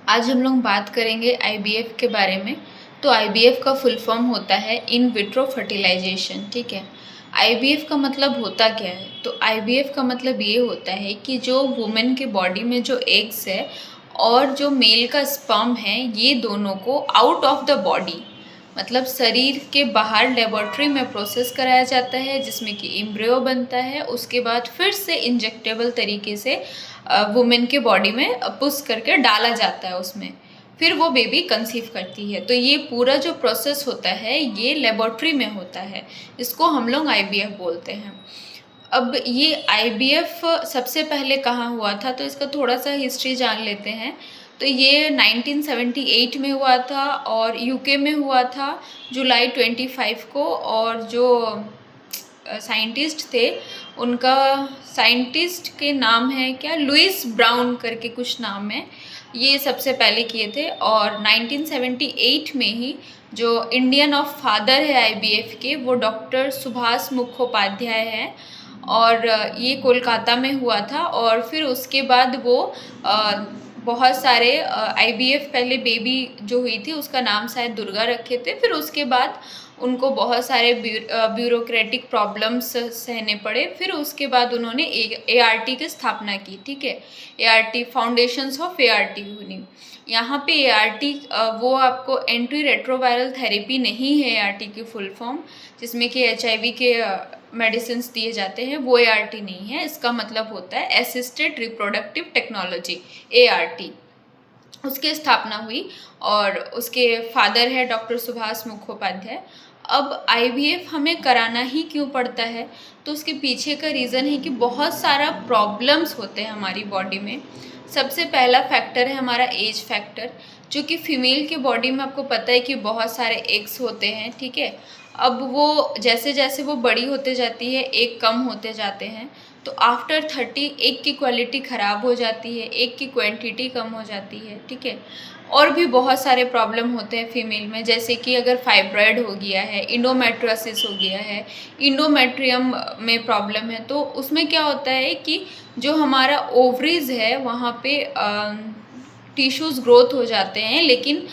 आज हम लोग बात करेंगे आईवीएफ के बारे में। तो आईवीएफ का फुल फॉर्म होता है इन विट्रो फर्टिलाइजेशन। ठीक है, आईवीएफ का मतलब होता क्या है? तो आईवीएफ का मतलब ये होता है कि जो वुमेन के बॉडी में जो एग्स है और जो मेल का स्पर्म है, ये दोनों को आउट ऑफ द बॉडी, मतलब शरीर के बाहर लेबोरेटरी में प्रोसेस कराया जाता है, जिसमें कि एम्ब्रियो बनता है। उसके बाद फिर से इंजेक्टेबल तरीके से वुमेन के बॉडी में पुश करके डाला जाता है उसमें, फिर वो बेबी कंसीव करती है। तो ये पूरा जो प्रोसेस होता है ये लेबोरेटरी में होता है, इसको हम लोग आईवीएफ बोलते हैं। अब ये आईवीएफ सबसे पहले कहाँ हुआ था, तो इसका थोड़ा सा हिस्ट्री जान लेते हैं। तो ये 1978 में हुआ था और यूके में हुआ था जुलाई 25 को। और जो साइंटिस्ट थे, उनका साइंटिस्ट के नाम है क्या, लुइस ब्राउन करके कुछ नाम है, ये सबसे पहले किए थे। और 1978 में ही जो इंडियन ऑफ फादर है आईवीएफ के, वो डॉक्टर सुभाष मुखोपाध्याय है और ये कोलकाता में हुआ था। और फिर उसके बाद वो बहुत सारे आईवीएफ, पहले बेबी जो हुई थी उसका नाम शायद दुर्गा रखे थे, फिर उसके बाद उनको बहुत सारे ब्यूरोक्रेटिक प्रॉब्लम्स सहने पड़े। फिर उसके बाद उन्होंने एआरटी की स्थापना की। ठीक है, एआरटी, फाउंडेशंस ऑफ एआरटी हुई। यहाँ पे एआरटी वो आपको एंटी रेट्रोवायरल थेरेपी नहीं है एआरटी की फुल फॉर्म, जिसमें कि एचआईवी के मेडिसिन दिए जाते हैं, वो एआरटी नहीं है। इसका मतलब होता है असिस्टेड रिप्रोडक्टिव टेक्नोलॉजी, एआरटी। उसकी स्थापना हुई और उसके फादर है डॉक्टर सुभाष मुखोपाध्याय। अब आईवीएफ हमें कराना ही क्यों पड़ता है, तो उसके पीछे का रीज़न है कि बहुत सारा प्रॉब्लम्स होते हैं हमारी बॉडी में। सबसे पहला फैक्टर है हमारा एज फैक्टर, जो कि फीमेल के बॉडी में आपको पता है कि बहुत सारे एग्स होते हैं। ठीक है, अब वो जैसे जैसे वो बड़ी होते जाती है, एग कम होते जाते हैं, तो आफ्टर 30 एग की क्वालिटी ख़राब हो जाती है, एग की क्वांटिटी कम हो जाती है। ठीक है, और भी बहुत सारे प्रॉब्लम होते हैं फीमेल में, जैसे कि अगर फाइब्रॉयड हो गया है, इंडोमेट्रियोसिस हो गया है, इंडोमेट्रियम में प्रॉब्लम है, तो उसमें क्या होता है कि जो हमारा ओवरीज है वहाँ पे टिश्यूज़ ग्रोथ हो जाते हैं, लेकिन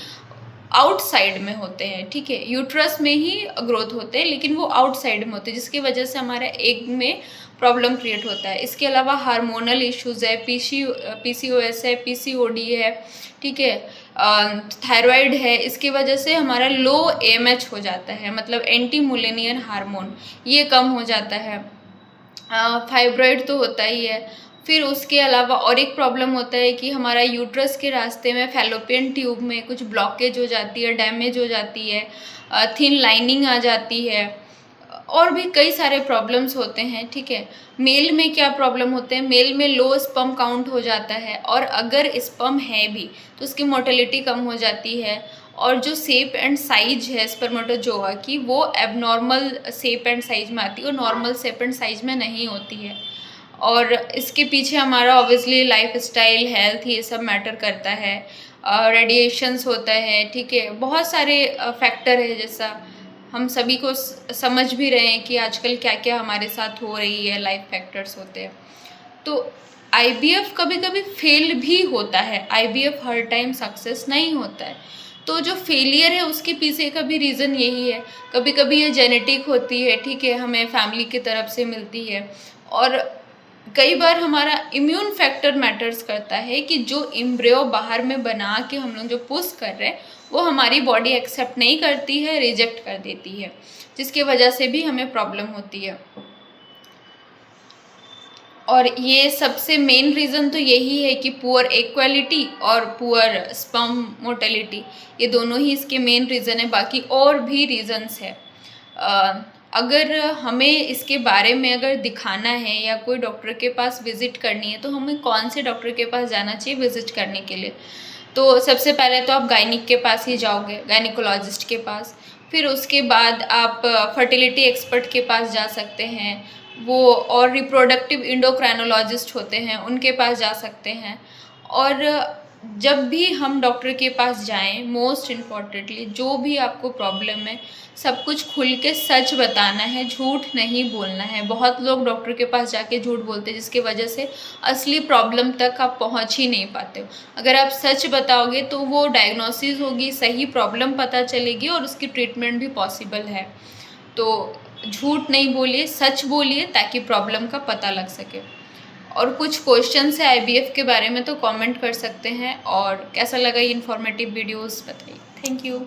आउटसाइड में होते हैं। ठीक है, यूट्रस में ही ग्रोथ होते हैं, लेकिन वो आउटसाइड में होते हैं, जिसकी वजह से हमारे एग में प्रॉब्लम क्रिएट होता है। इसके अलावा हार्मोनल इश्यूज़ है, पीसीओएस है, पीसीओडी है, ठीक है, थायराइड है। इसकी वजह से हमारा लो एएमएच हो जाता है, मतलब एंटी मुलेनियन हार्मोन, ये कम हो जाता है। फाइब्रॉयड तो होता ही है। फिर उसके अलावा और एक प्रॉब्लम होता है कि हमारा यूट्रस के रास्ते में फैलोपियन ट्यूब में कुछ ब्लॉकेज हो जाती है, डैमेज हो जाती है, थिन लाइनिंग आ जाती है, और भी कई सारे प्रॉब्लम्स होते हैं। ठीक है, मेल में क्या प्रॉब्लम होते हैं, मेल में लो स्पर्म काउंट हो जाता है, और अगर स्पर्म है भी तो उसकी मोर्टेलिटी कम हो जाती है, और जो शेप एंड साइज है स्पर्मेटोजोआ की, वो एबनॉर्मल शेप एंड साइज में आती है और नॉर्मल शेप एंड साइज में नहीं होती है। और इसके पीछे हमारा ऑब्वियसली लाइफ स्टाइल, हेल्थ, ये सब मैटर करता है। रेडिएशंस होता है, ठीक है, बहुत सारे फैक्टर है, जैसा हम सभी को समझ भी रहे हैं कि आजकल क्या क्या हमारे साथ हो रही है, लाइफ फैक्टर्स होते हैं। तो आईवीएफ कभी कभी फेल भी होता है, आईवीएफ हर टाइम सक्सेस नहीं होता है। तो जो फेलियर है उसके पीछे का भी रीज़न यही है। कभी कभी ये जेनेटिक होती है, ठीक है, हमें फैमिली की तरफ से मिलती है, और कई बार हमारा इम्यून फैक्टर मैटर्स करता है कि जो एम्ब्रियो बाहर में बना के हम लोग जो पुश कर रहे हैं, वो हमारी बॉडी एक्सेप्ट नहीं करती है, रिजेक्ट कर देती है, जिसकी वजह से भी हमें प्रॉब्लम होती है। और ये सबसे मेन रीज़न तो यही है कि पुअर एग क्वालिटी और पुअर स्पर्म मोर्टेलिटी, ये दोनों ही इसके मेन रीज़न है। बाकी और भी रीज़न्स है। अगर हमें इसके बारे में अगर दिखाना है या कोई डॉक्टर के पास विज़िट करनी है, तो हमें कौन से डॉक्टर के पास जाना चाहिए विज़िट करने के लिए? तो सबसे पहले तो आप गायनिक के पास ही जाओगे, गायनिकोलॉजिस्ट के पास। फिर उसके बाद आप फर्टिलिटी एक्सपर्ट के पास जा सकते हैं, वो, और रिप्रोडक्टिव इंडोक्राइनोलॉजिस्ट होते हैं, उनके पास जा सकते हैं। और जब भी हम डॉक्टर के पास जाएं, मोस्ट इम्पॉर्टेंटली जो भी आपको प्रॉब्लम है सब कुछ खुल के सच बताना है, झूठ नहीं बोलना है। बहुत लोग डॉक्टर के पास जाके झूठ बोलते हैं जिसकी वजह से असली प्रॉब्लम तक आप पहुंच ही नहीं पाते हो। अगर आप सच बताओगे तो वो डायग्नोसिस होगी, सही प्रॉब्लम पता चलेगी और उसकी ट्रीटमेंट भी पॉसिबल है। तो झूठ नहीं बोलिए, सच बोलिए ताकि प्रॉब्लम का पता लग सके। और कुछ क्वेश्चंस है आईबीएफ के बारे में तो कमेंट कर सकते हैं। और कैसा लगा ये इन्फॉर्मेटिव वीडियोस बताइए। Thank you.